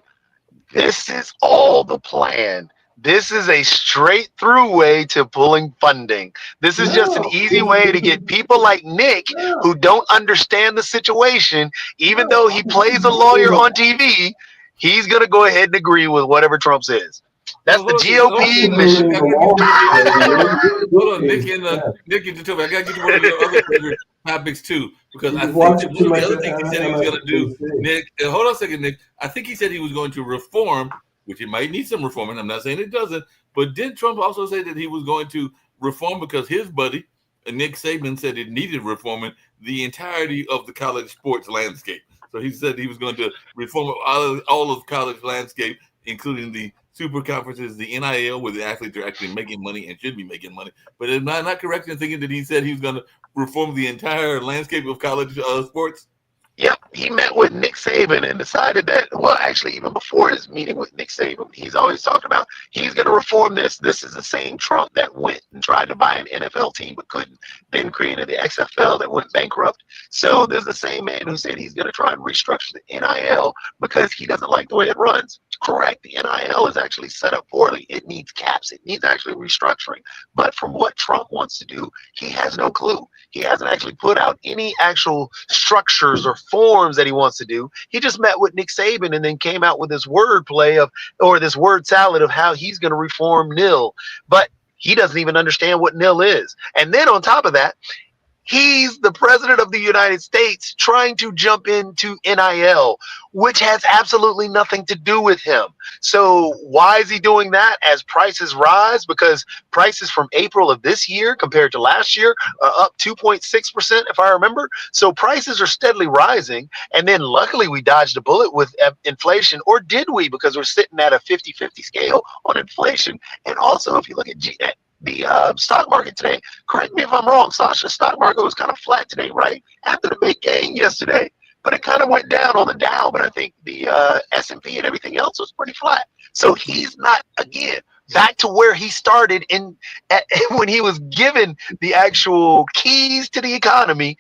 this is all the plan. This is a straight through way to pulling funding. This is just an easy way to get people like Nick, who don't understand the situation, even though he plays a lawyer on TV, he's going to go ahead and agree with whatever Trump says. That's the GOP mission. Hold on, Nick and Toby, I got to get to one of your other favorite topics too, because I think one of the other things he said he was going to do, Nick, hold on a second, Nick. I think he said he was going to reform, which it might need some reforming. I'm not saying it doesn't, but did Trump also say that he was going to reform because his buddy, Nick Saban, said it needed reforming the entirety of the college sports landscape? So he said he was going to reform all of college landscape, including the super conferences, the NIL, where the athletes are actually making money and should be making money. But am I not correct in thinking that he said he was going to reform the entire landscape of college sports? Yep, he met with Nick Saban and decided that, well, actually, even before his meeting with Nick Saban, he's always talked about he's going to reform this. This is the same Trump that went and tried to buy an NFL team but couldn't, then created the XFL that went bankrupt. So there's the same man who said he's going to try and restructure the NIL because he doesn't like the way it runs. Correct, the NIL is actually set up poorly. It needs caps. It needs actually restructuring. But from what Trump wants to do, he has no clue. He hasn't actually put out any actual structures or forms that he wants to do. He just met with Nick Saban and then came out with this wordplay or this word salad of how he's going to reform NIL. But he doesn't even understand what NIL is. And then on top of that, he's the president of the United States trying to jump into NIL, which has absolutely nothing to do with him. So why is he doing that as prices rise? Because prices from April of this year compared to last year are up 2.6%, if I remember. So prices are steadily rising. And then luckily we dodged a bullet with inflation, or did we? Because we're sitting at a 50-50 scale on inflation. And also, if you look at the stock market today, correct me if I'm wrong, Sasha, stock market was kind of flat today, right? After the big gain yesterday. but it kind of went down on the Dow. But I think the S&P and everything else was pretty flat. So he's not, again, back to where he started when he was given the actual keys to the economy.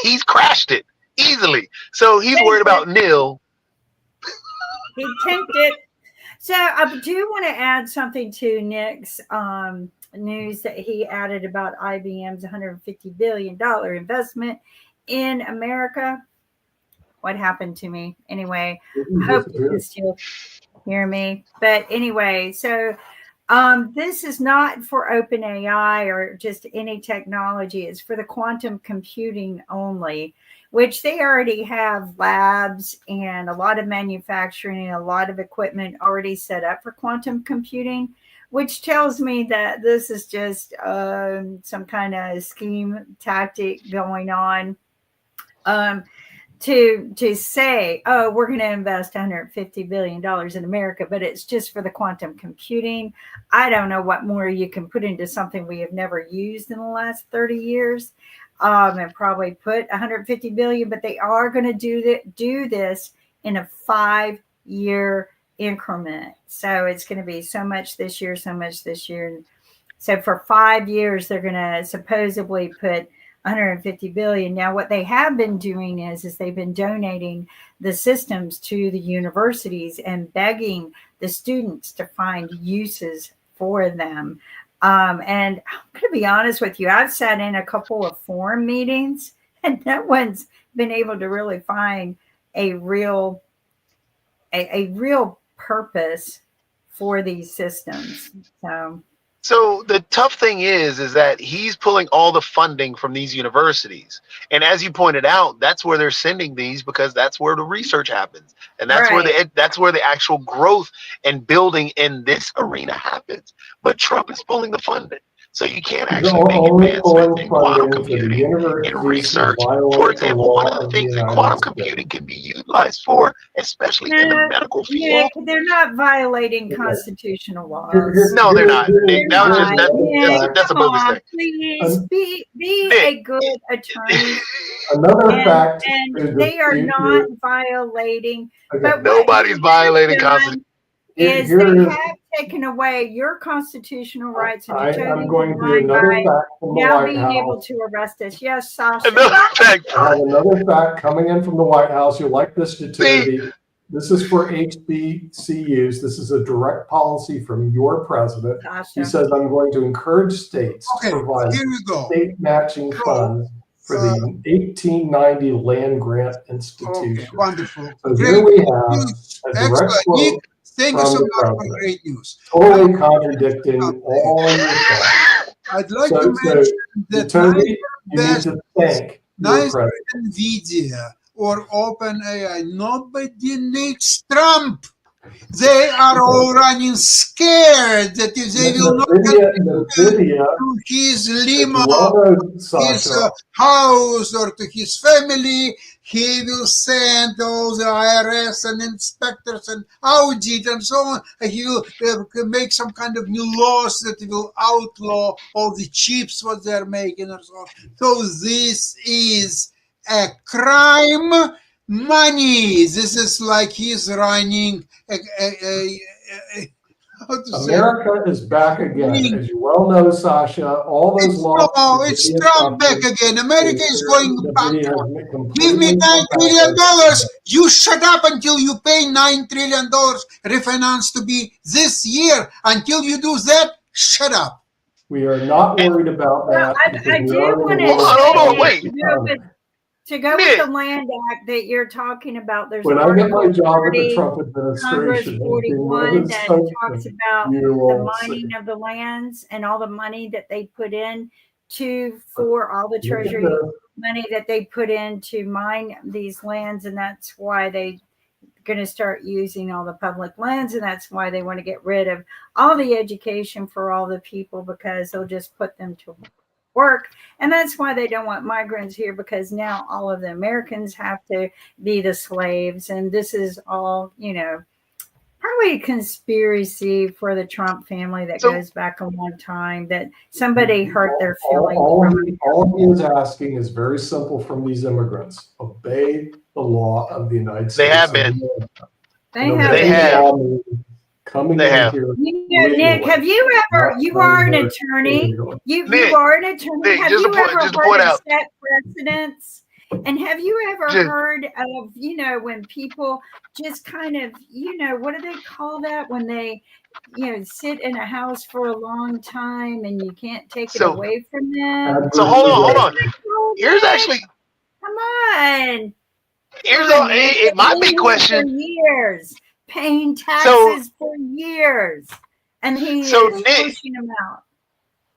He's crashed it easily. So he's worried about nil. He tanked it. So I do want to add something to Nick's news that he added about IBM's $150 billion investment in America. What happened to me? Anyway, I hope you can still hear me. But anyway, so this is not for OpenAI or just any technology. It's for the quantum computing only, which they already have labs and a lot of manufacturing and a lot of equipment already set up for quantum computing, which tells me that this is just some kind of scheme tactic going on to say, oh, we're going to invest $150 billion in America, but it's just for the quantum computing. I don't know what more you can put into something we have never used in the last 30 years. And probably put 150 billion, but they are going to do this in a 5-year increment. So it's going to be so much this year, so much this year. So for 5 years, they're going to supposedly put 150 billion. Now, what they have been doing is they've been donating the systems to the universities and begging the students to find uses for them. And I'm going to be honest with you, I've sat in a couple of forum meetings and no one's been able to really find a real purpose for these systems. So the tough thing is that he's pulling all the funding from these universities. And as you pointed out, that's where they're sending these because that's where the research happens. And that's where the actual growth and building in this arena happens. But Trump is pulling the funding. So you can't actually make advancement in quantum computing in research. For example, one of the things that quantum computing can be utilized for, especially in the medical field. They're not violating constitutional laws. No, they're not. That's a bogus thing. Please be a good attorney. Another fact, and they are not violating. Okay. But nobody's violating constitution. They have taken away your constitutional rights. And I'm going to do another fact from the now White being House. able to arrest us. Yes, Sasha. Another fact. I have another fact coming in from the White House. You'll like this, Jativity. This is for HBCUs. This is a direct policy from your president. Sasha. He says, I'm going to encourage states to provide state matching funds for the 1890 land grant institution. Okay, wonderful. So Great here we have a direct quote. Thank you so much for great news. Totally contradicting all your facts. I'd like to mention that Tony, you need to thank your president. NVIDIA or OpenAI, nobody needs Trump. They are all running scared that if they will not get to his limo, his house, or to his family, he will send all the IRS and inspectors and audit and so on. And he will make some kind of new laws that will outlaw all the chips what they're making and so on. So this is a crime. Money. This is like he's running America is back again. As you well know, Sasha, all those laws. No, it's Trump back again. America is going back. Give me $9 trillion. You shut up until you pay $9 trillion refinance to be this year. Until you do that, shut up. We are not worried about that. I do want to hold on, wait. To go with the Land Act that you're talking about, there's when I get my job with the Trump Congress administration, 41 that talks about the mining of the lands and all the money that they put in for all the treasury money that they put in to mine these lands, and that's why they're going to start using all the public lands, and that's why they want to get rid of all the education for all the people because they'll just put them to work. And that's why they don't want migrants here, because now all of the Americans have to be the slaves. And this is all, probably a conspiracy for the Trump family that goes back a long time, that somebody hurt their feelings. All he is asking is very simple from these immigrants: obey the law of the United States. They have been. They You know, have. They making have. law means coming They in have. here. You know, Nick, legally, have you ever? not You are an coming here attorney. illegally. You Nick, are an attorney. Nick, Have just you to point- ever just to point heard of out- set precedents? And have you ever Just- heard of, you know, when people just kind of, you know, what do they call that when they, you know, sit in a house for a long time and you can't take it So- away from them? So hold on. Oh, Here's Nick, actually come on. here's Come all. on, Nick. It might be Paying question. for years, paying taxes for years, and he So, is Nick- pushing them out.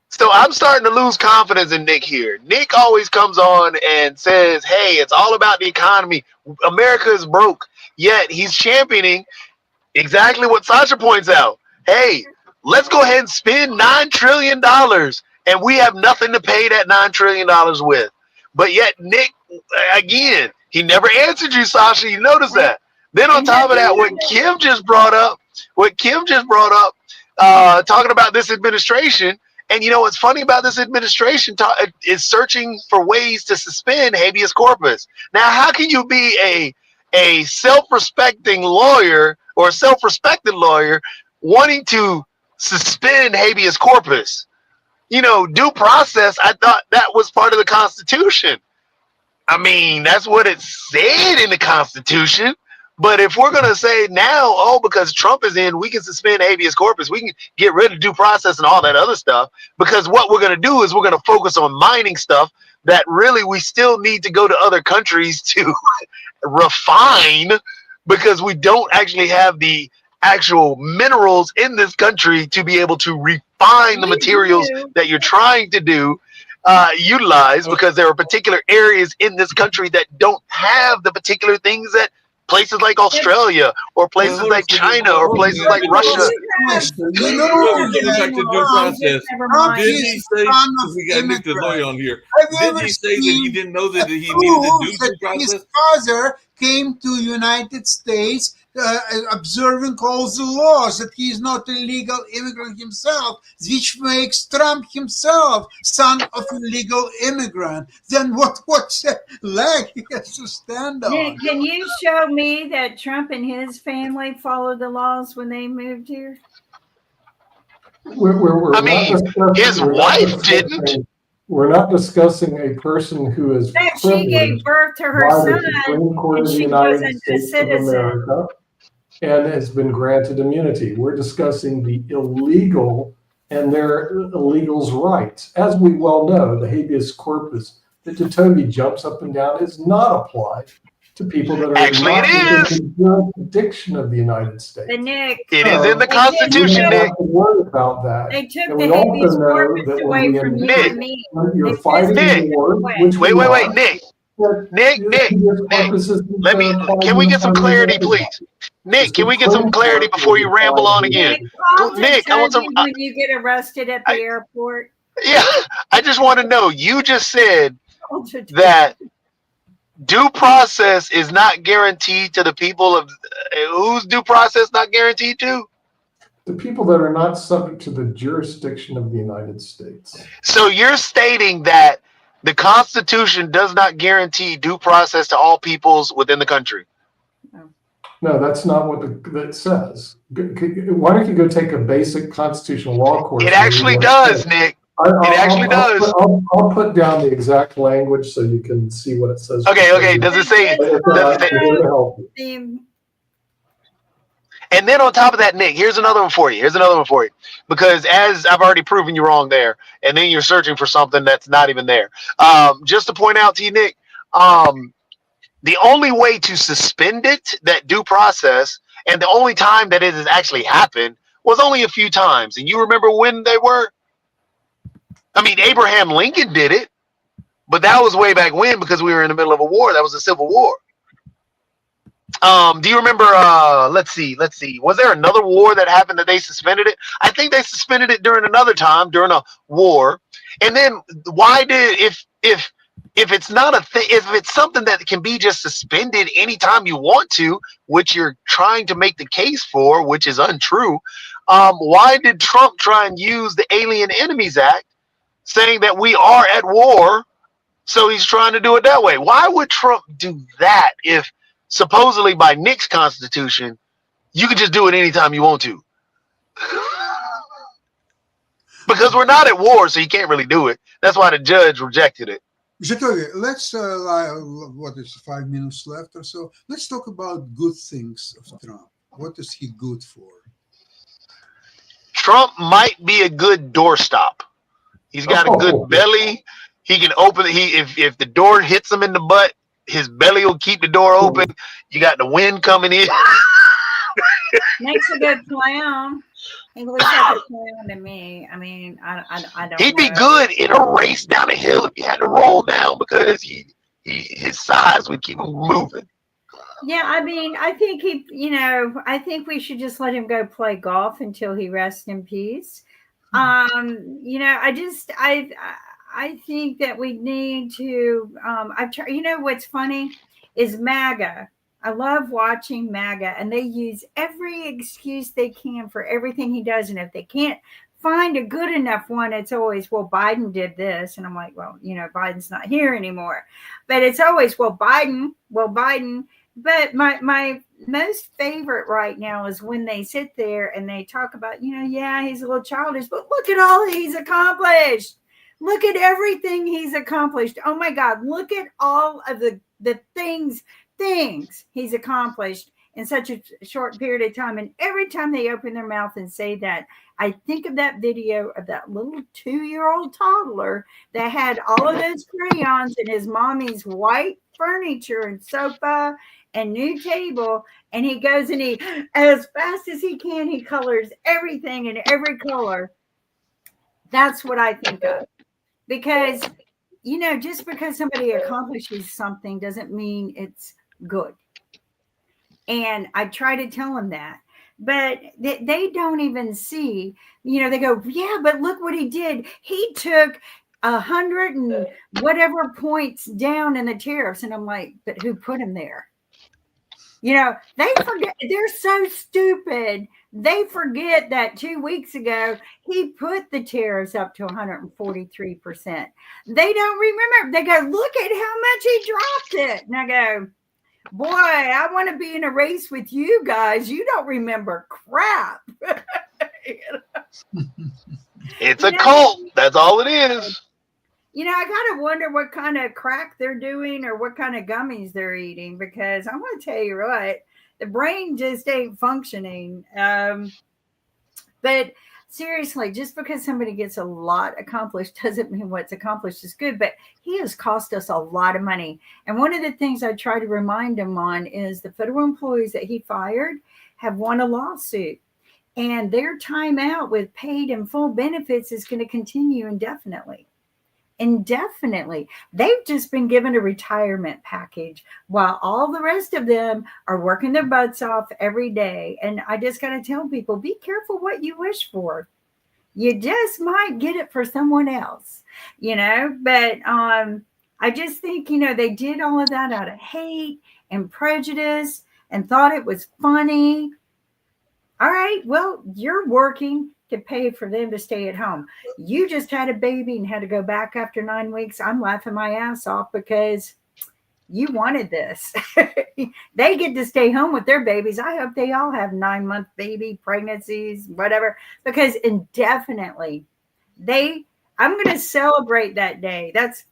So I'm starting to lose confidence in Nick here. Nick always comes on and says, "Hey, it's all about the economy. America is broke." Yet he's championing exactly what Sasha points out. Hey, let's go ahead and spend $9 trillion, and we have nothing to pay that $9 trillion with. But yet Nick, again, he never answered you, Sasha. You notice that. Then on top of that, what Kim just brought up, talking about this administration. And you know what's funny about this administration is searching for ways to suspend habeas corpus. Now, how can you be a self-respecting lawyer or a self-respected lawyer wanting to suspend habeas corpus? You know, due process, I thought that was part of the Constitution. I mean, that's what it said in the Constitution. But if we're going to say now, oh, because Trump is in, we can suspend habeas corpus, we can get rid of due process and all that other stuff, because what we're going to do is we're going to focus on mining stuff that really we still need to go to other countries to refine, because we don't actually have the actual minerals in this country to be able to refine the materials that you're trying to do. Utilize, because there are particular areas in this country that don't have the particular things that places like Australia or places like China or places like Russia. You know, Getting back to due process. Never Trump mind. Didn't he say, son of we got Nick the immigrant. lawyer on here, Have you didn't ever he say that he seen didn't know that he needed to proves do that due process? his father came to United States observing all the laws, that he is not a legal immigrant himself, which makes Trump himself son of a legal immigrant. Then what leg he has to stand on? Nick, can you show me that Trump and his family followed the laws when they moved here? We're I not mean, discussing- his we're not wife discussing- didn't. We're not discussing a person who is That she gave privileged birth to her by the son, Supreme Court and of the she United wasn't a States of citizen. America and has been granted immunity. We're discussing the illegal and their illegals' rights. As we well know, the habeas corpus that Toby jumps up and down is not applied to people that are Actually, not it within the jurisdiction of the United States. But Nick, It is in the They Constitution, You don't Nick. have to worry about that. they took And the we also habeas know corpus that when away we from you Nick. and me. When you're They fighting Nick. a war, which Wait, we wait, are, wait, Nick. Nick, let me. Can we get some clarity, please? Nick, can we get some clarity before you ramble on again? Nick, Paul just Nick, I tell want some- you when you get arrested at the I- airport. Yeah, I just want to know. You just said Paul just- that due process is not guaranteed to the people of whose due process not guaranteed to? The people that are not subject to the jurisdiction of the United States. So you're stating that the Constitution does not guarantee due process to all peoples within the country. No, that's not what that says. Why don't you go take a basic constitutional law course? It actually does, Nick. It actually does. I'll put down the exact language so you can see what it says. Okay. Does it say? Does it say? Here to help you. The- And then on top of that, Nick, here's another one for you. Because as I've already proven you wrong there, and then you're searching for something that's not even there. Just to point out to you, Nick, the only way to suspend it, that due process, and the only time that it has actually happened was only a few times. And you remember when they were? I mean, Abraham Lincoln did it, but that was way back when, because we were in the middle of a war. That was a civil war. Do you remember, let's see. Was there another war that happened that they suspended it? I think they suspended it during another time, during a war. And then why did, if it's not a thing, if it's something that can be just suspended anytime you want to, which you're trying to make the case for, which is untrue, why did Trump try and use the Alien Enemies Act, saying that we are at war, So he's trying to do it that way. Why would Trump do that if supposedly by Nick's constitution, you can just do it anytime you want to? Because we're not at war, so you can't really do it. That's why the judge rejected it. Jacoby, let's, what is 5 minutes left or so? Let's talk about good things of Trump. What is he good for? Trump might be a good doorstop. He's got a good belly. He can open it. If the door hits him in the butt, his belly will keep the door open. You got the wind coming in. Makes a good clown. He looks like a clown to me. I mean, I don't. He'd be know. good in a race down a hill if he had to roll down because his size would keep him moving. Yeah, I mean, I think I think we should just let him go play golf until he rests in peace. I think that we need to. I've tried. What's funny is MAGA. I love watching MAGA, and they use every excuse they can for everything he does. And if they can't find a good enough one, it's always, well, Biden did this. And I'm like, well, Biden's not here anymore. But it's always, well, Biden. But my most favorite right now is when they sit there and they talk about, yeah, he's a little childish, but look at all he's accomplished. Look at everything he's accomplished. Oh, my God. Look at all of the things he's accomplished in such a short period of time. And every time they open their mouth and say that, I think of that video of that little 2-year-old toddler that had all of those crayons and his mommy's white furniture and sofa and new table. And he goes and he, as fast as he can, he colors everything in every color. That's what I think of. Because, just because somebody accomplishes something doesn't mean it's good. And I try to tell them that, but they don't even see, they go, yeah, but look what he did. He took 100 and whatever points down in the tariffs. And I'm like, but who put him there? They forget. They're so stupid. They forget that 2 weeks ago, he put the tariffs up to 143%. They don't remember. They go, look at how much he dropped it. And I go, boy, I want to be in a race with you guys. You don't remember crap. It's a cult. That's all it is. I gotta wonder what kind of crack they're doing or what kind of gummies they're eating, because I'm gonna tell you what, the brain just ain't functioning. But seriously, just because somebody gets a lot accomplished doesn't mean what's accomplished is good. But he has cost us a lot of money. And one of the things I try to remind him on is the federal employees that he fired have won a lawsuit. And their time out with paid and full benefits is going to continue indefinitely. They've just been given a retirement package while all the rest of them are working their butts off every day. And I just got to tell people, be careful what you wish for. You just might get it for someone else, but I just think, they did all of that out of hate and prejudice and thought it was funny. All right, well, you're working to pay for them to stay at home. You just had a baby and had to go back after 9 weeks. I'm laughing my ass off because you wanted this. They get to stay home with their babies. I hope they all have 9-month baby pregnancies, whatever, because indefinitely I'm going to celebrate that day. That's,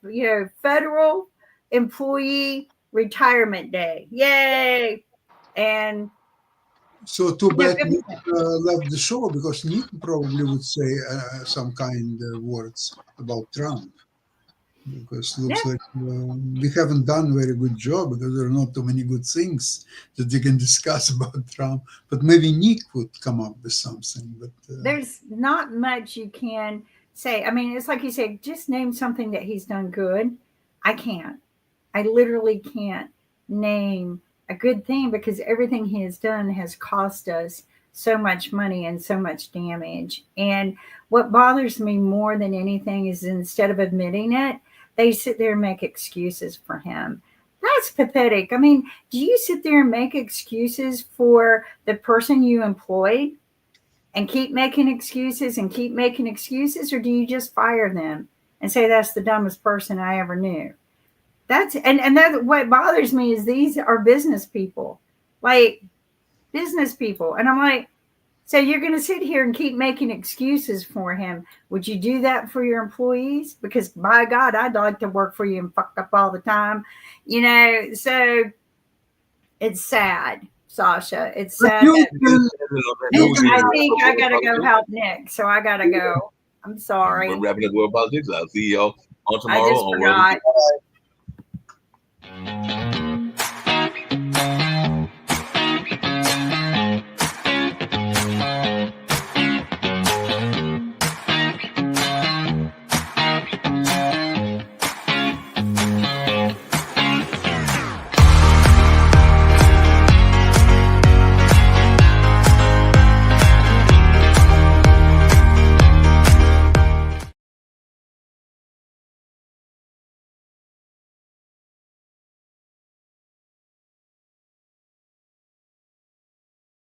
Federal Employee Retirement Day. Yay. And so too bad Nick left the show, because Nick probably would say some kind words about Trump, because it looks like we haven't done a very good job, because there are not too many good things that you can discuss about Trump. But maybe Nick would come up with something. But there's not much you can say. I mean, it's like you say, just name something that he's done good. I can't. I literally can't name a good thing, because everything he has done has cost us so much money and so much damage. And what bothers me more than anything is, instead of admitting it, they sit there and make excuses for him. That's pathetic. I mean, do you sit there and make excuses for the person you employed and keep making excuses and keep making excuses? Or do you just fire them and say, that's the dumbest person I ever knew? That's what bothers me is these are business people, like business people. And I'm like, so you're going to sit here and keep making excuses for him. Would you do that for your employees? Because by God, I'd like to work for you and fuck up all the time, so it's sad, Sasha. It's But sad. you can, I think I got to go help Nick. So I got to go. I'm sorry. We're wrapping up World Politics. I'll see y'all on I tomorrow just on World forgot.